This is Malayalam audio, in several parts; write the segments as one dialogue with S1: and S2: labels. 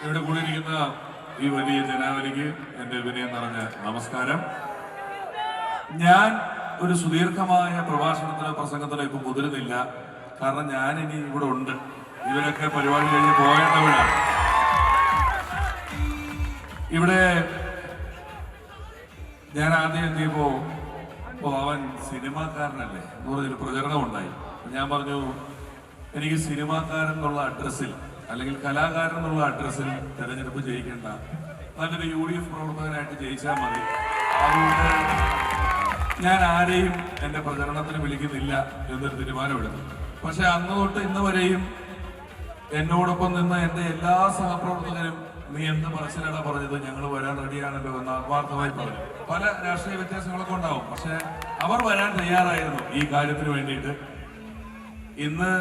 S1: ഇവിടെ കൂടിയിരിക്കുന്ന ഈ വലിയ ജനാവലിക്ക് എൻ്റെ വിനയം നിറഞ്ഞ നമസ്കാരം. ഞാൻ ഒരു സുദീർഘമായ പ്രഭാഷണത്തിനോ പ്രസംഗത്തിനോ ഇപ്പൊ മുതിരുന്നില്ല. കാരണം ഞാൻ ഇനി ഇവിടെ ഉണ്ട്. ഇവരൊക്കെ പരിപാടി കഴിഞ്ഞ് പോകേണ്ടവരാണ്. ഇവിടെ ഞാൻ ആദ്യം എത്തിയപ്പോ അവൻ സിനിമാക്കാരനല്ലേ എന്ന് പറഞ്ഞൊരു പ്രചരണം ഉണ്ടായി. ഞാൻ പറഞ്ഞു, എനിക്ക് സിനിമാക്കാരൻ എന്നുള്ള അഡ്രസ്സിൽ അല്ലെങ്കിൽ കലാകാരൻ എന്നുള്ള അഡ്രസ്സിൽ തെരഞ്ഞെടുപ്പ് ജയിക്കേണ്ട, നല്ലൊരു UDF പ്രവർത്തകനായിട്ട് ജയിച്ചാൽ മതി. അതുകൊണ്ട് ഞാൻ ആരെയും എൻ്റെ പ്രചരണത്തിന് വിളിക്കുന്നില്ല എന്നൊരു തീരുമാനമെടുത്തു. പക്ഷെ അന്ന് തൊട്ട് ഇന്ന് വരെയും എന്നോടൊപ്പം നിന്ന് എൻ്റെ എല്ലാ സഹപ്രവർത്തകരും നീ എന്ത് മനസ്സിലാണ് പറഞ്ഞത്, ഞങ്ങൾ വരാൻ റെഡിയാണല്ലോ എന്ന് ആത്മാർത്ഥമായി പറഞ്ഞു. പല രാഷ്ട്രീയ വ്യത്യാസങ്ങളൊക്കെ ഉണ്ടാവും, പക്ഷെ അവർ വരാൻ തയ്യാറായിരുന്നു ഈ കാര്യത്തിന് വേണ്ടിയിട്ട്. ഇന്ന്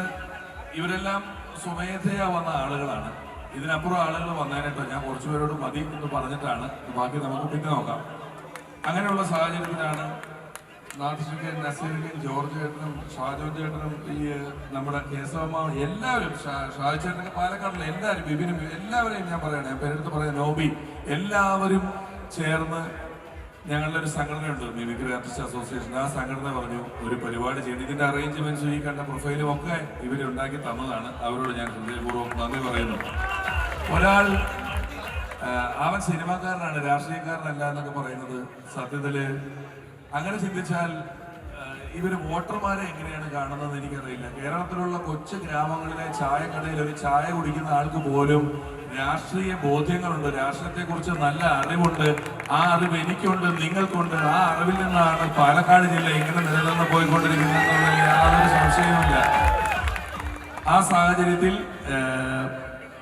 S1: ഇവരെല്ലാം സ്വമേധയാ വന്ന ആളുകളാണ്. ഇതിനപ്പുറം ആളുകൾ വന്നതിനായിട്ടോ ഞാൻ കുറച്ചുപേരോട് മതി എന്ന് പറഞ്ഞിട്ടാണ്. ബാക്കി നമുക്ക് പിന്നെ നോക്കാം. അങ്ങനെയുള്ള സാഹചര്യത്തിലാണ് നാട്ടിൽ നസീറിനും ജോർജ് ചേട്ടനും ഷാജോൻ ചേട്ടനും ഈ നമ്മുടെ കേശവമ്മ എല്ലാവരും, ഷാജി ചേട്ടനൊക്കെ പാലക്കാടിലെ എല്ലാവരും, വിപിനും എല്ലാവരെയും ഞാൻ പറയണേ, പേരെടുത്ത് പറയാം, നോബി, എല്ലാവരും ചേർന്ന് ഞങ്ങളുടെ ഒരു സംഘടനയുണ്ട്, മിമിക്രി ആർട്ടിസ്റ്റ് അസോസിയേഷൻ. ആ സംഘടന പറഞ്ഞു ഒരു പരിപാടി ചെയ്യണം. ഇതിന്റെ അറേഞ്ച്മെന്റ്സും ഈ കണ്ട പ്രൊഫൈലും ഒക്കെ ഇവരുണ്ടാക്കി തന്നതാണ്. അവരോട് ഞാൻ ഹൃദയപൂർവ്വം നന്ദി പറയുന്നു. ഒരാൾ അവൻ സിനിമാക്കാരനാണ്, രാഷ്ട്രീയക്കാരനല്ല എന്നൊക്കെ പറയുന്നത് സത്യത്തില് അങ്ങനെ ചിന്തിച്ചാൽ ഇവര് വോട്ടർമാരെ എങ്ങനെയാണ് കാണുന്നത് എനിക്കറിയില്ല. കേരളത്തിലുള്ള കൊച്ചു ഗ്രാമങ്ങളിലെ ചായക്കടയിൽ ഒരു ചായ കുടിക്കുന്ന ആൾക്ക് പോലും രാഷ്ട്രീയ ബോധ്യങ്ങളുണ്ട്, രാഷ്ട്രീയത്തെ കുറിച്ച് നല്ല അറിവുണ്ട്. ആ അറിവ് എനിക്കുണ്ട്, നിങ്ങൾക്കുണ്ട്. ആ അറിവിൽ നിന്നാണ് പാലക്കാട് ജില്ല ഇങ്ങനെ നിലനിന്ന് പോയിക്കൊണ്ടിരിക്കുന്നത്, യാതൊരു സംശയവുമില്ല. ആ സാഹചര്യത്തിൽ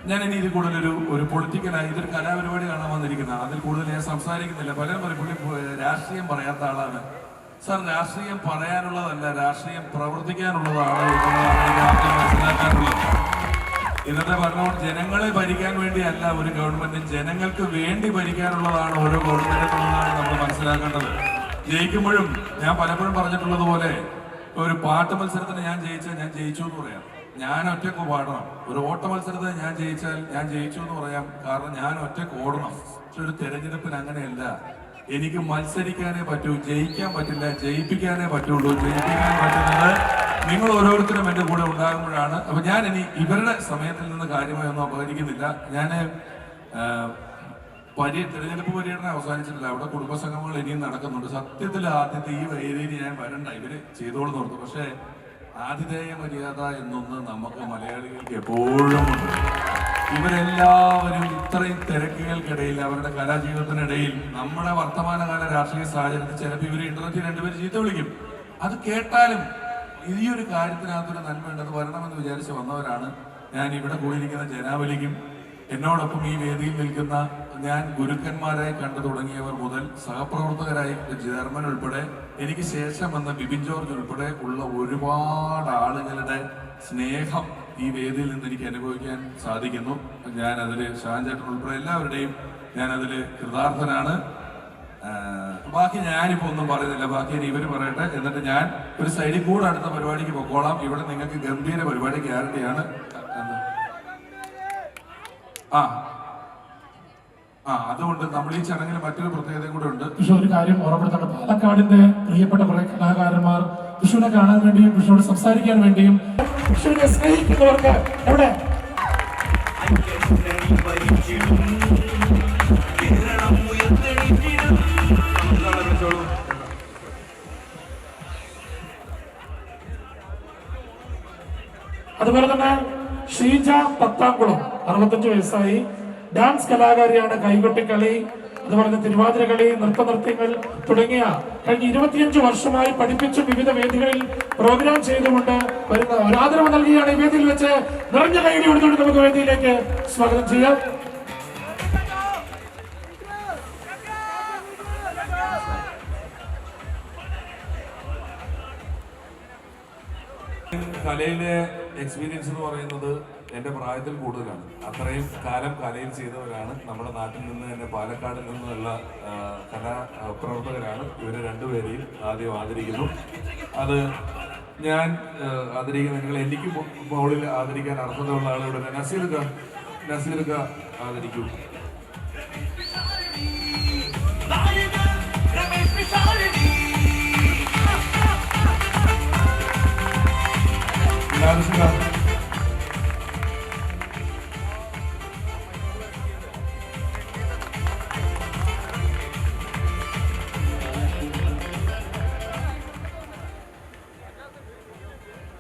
S1: ഞാൻ ഇനി ഇതിൽ കൂടുതൽ ഒരു പൊളിറ്റിക്കലായി ഇതൊരു കലാപരിപാടി കാണാൻ വന്നിരിക്കുന്നതാണ്. അതിൽ കൂടുതൽ ഞാൻ സംസാരിക്കുന്നില്ല. പലരും പറയും പുള്ളി രാഷ്ട്രീയം പറയാത്ത ആളാണ്. സാർ, രാഷ്ട്രീയം പറയാനുള്ളതല്ല, രാഷ്ട്രീയം പ്രവർത്തിക്കാനുള്ളതാണ് എന്നുള്ളതാണ് എനിക്ക് ആദ്യം മനസ്സിലാക്കാനുള്ളത്. ഇന്നത്തെ ഭരണകൂടം ജനങ്ങളെ ഭരിക്കാൻ വേണ്ടിയല്ല ഒരു ഗവൺമെന്റ്, ജനങ്ങൾക്ക് വേണ്ടി ഭരിക്കാനുള്ളതാണ് ഓരോ ഗവൺമെന്റ് എന്നുള്ളതാണ് നമ്മൾ മനസ്സിലാക്കേണ്ടത്. ജയിക്കുമ്പോഴും ഞാൻ പലപ്പോഴും പറഞ്ഞിട്ടുള്ളത് പോലെ ഒരു പാട്ട് മത്സരത്തിന് ഞാൻ ജയിച്ചാൽ ഞാൻ ജയിച്ചു എന്ന് പറയാം, ഞാൻ ഒറ്റക്ക് പാടണം. ഒരു ഓട്ട മത്സരത്തിന് ഞാൻ ജയിച്ചാൽ ഞാൻ ജയിച്ചു എന്ന് പറയാം, കാരണം ഞാൻ ഒറ്റക്ക് ഓടണം. പക്ഷെ ഒരു തെരഞ്ഞെടുപ്പിന് അങ്ങനെയല്ല. എനിക്ക് മത്സരിക്കാനേ പറ്റൂ, ജയിക്കാൻ പറ്റില്ല, ജയിപ്പിക്കാനേ പറ്റുള്ളൂ. ജയിപ്പിക്കാൻ പറ്റുന്നത് നിങ്ങൾ ഓരോരുത്തരും എൻ്റെ കൂടെ ഉണ്ടാകുമ്പോഴാണ്. അപ്പൊ ഞാൻ ഇനി ഇവരുടെ സമയത്തിൽ നിന്ന് കാര്യമായി ഒന്നും അപഹരിക്കുന്നില്ല. ഞാൻ തെരഞ്ഞെടുപ്പ് പര്യടനം അവസാനിച്ചിട്ടില്ല. അവിടെ കുടുംബസംഗമങ്ങൾ ഇനിയും നടക്കുന്നുണ്ട്. സത്യത്തിൽ ആദ്യത്തെ ഈ വേദിയിൽ ഞാൻ വരണ്ട, ഇവര് ചെയ്തോളൂ ഓർത്തു. പക്ഷെ ആതിഥേയ മര്യാദ എന്നൊന്ന് നമുക്ക് മലയാളികൾക്ക് എപ്പോഴും ഉണ്ട്. ഇവരെല്ലാവരും ഇത്രയും തിരക്കുകൾക്കിടയിൽ, അവരുടെ കലാജീവിതത്തിനിടയിൽ, നമ്മുടെ വർത്തമാനകാല രാഷ്ട്രീയ സാഹചര്യത്തിൽ ചിലപ്പോൾ ഇവർ ഇന്റർനെറ്റിൽ രണ്ടുപേര് ചീത്ത വിളിക്കും. അത് കേട്ടാലും ഈ ഒരു കാര്യത്തിനകത്തൊരു നന്മയുണ്ടെന്ന് വരണമെന്ന് വിചാരിച്ച് വന്നവരാണ്. ഞാൻ ഇവിടെ കൂടിയിരിക്കുന്ന ജനാവലിക്കും എന്നോടൊപ്പം ഈ വേദിയിൽ നിൽക്കുന്ന ഞാൻ ഗുരുക്കന്മാരായി കണ്ടു തുടങ്ങിയവർ മുതൽ സഹപ്രവർത്തകരായി ജർമ്മൻ ഉൾപ്പെടെ എനിക്ക് ശേഷം വന്ന ബിബിൻ ജോർജ് ഉൾപ്പെടെ ഉള്ള ഒരുപാട് ആളുകളുടെ സ്നേഹം ഈ വേദിയിൽ നിന്ന് എനിക്ക് അനുഭവിക്കാൻ സാധിക്കുന്നു. ഞാൻ അതിൽ ഷാൻ ചേട്ടൻ ഉൾപ്പെടെ എല്ലാവരുടെയും ഞാൻ അതിൽ കൃതാർത്ഥനാണ്. ബാക്കി ഞാനിപ്പോ ഒന്നും പറയുന്നില്ല, ബാക്കി ഇവര് പറയട്ടെ. എന്നിട്ട് ഞാൻ ഒരു സൈഡിൽ കൂടെ അടുത്ത പരിപാടിക്ക് പൊക്കോളാം. ഇവിടെ നിങ്ങൾക്ക് ഗംഭീര പരിപാടി ഗ്യാരണ്ടിയാണ്. അതുകൊണ്ട് നമ്മൾ ഈ ചടങ്ങിന് മറ്റൊരു പ്രത്യേകതയും കൂടെ ഉണ്ട്.
S2: പക്ഷെ ഒരു കാര്യം ഓർമ്മപ്പെടുത്താണ്, പാലക്കാടിന്റെ പ്രിയപ്പെട്ട കുറെ കലാകാരന്മാർ വിഷുവിനെ കാണാൻ വേണ്ടിയും വിഷുവിനോട് സംസാരിക്കാൻ വേണ്ടിയും വിഷുവിനെ സ്നേഹിക്കുന്നവർക്ക് എവിടെ അതുപോലെ തന്നെ ഷീജ പത്താംകുളം 65 വയസ്സായി, ഡാൻസ് കലാകാരിയാണ്. കൈകൊട്ടിക്കളി, അതുപോലെ തിരുവാതിരകളി, നൃത്തനൃത്യങ്ങൾ തുടങ്ങിയ കഴിഞ്ഞ 25 വർഷമായി പഠിപ്പിച്ച് വിവിധ വേദികളിൽ പ്രോഗ്രാം ചെയ്തുകൊണ്ട് വരുന്ന ഒരാദരവ് നൽകിയാണ് ഈ വേദിയിൽ വെച്ച് നിറഞ്ഞ കൈയ്യടി കൊടുത്തുകൊണ്ട് നമുക്ക് വേദിയിലേക്ക് സ്വാഗതം ചെയ്യാം.
S1: കലയിലെ എക്സ്പീരിയൻസ് എന്ന് പറയുന്നത് എൻ്റെ പ്രായത്തിൽ കൂടുതലാണ്. അത്രയും കാലം കലയിൽ ചെയ്തവരാണ്. നമ്മുടെ നാട്ടിൽ നിന്ന് തന്നെ പാലക്കാടിൽ നിന്നുള്ള കലാപ്രവർത്തകരാണ്. ഇവരെ രണ്ടുപേരെയും ആദ്യം ആദരിക്കുന്നു. അത് ഞാൻ ആദരിക്കുന്ന, നിങ്ങൾ എനിക്ക് മുകളിൽ ആദരിക്കാൻ അർഹതയുള്ള ആളുകളുടെ നസീർ നസീർക്ക ആദരിക്കൂ. ലാൽസിക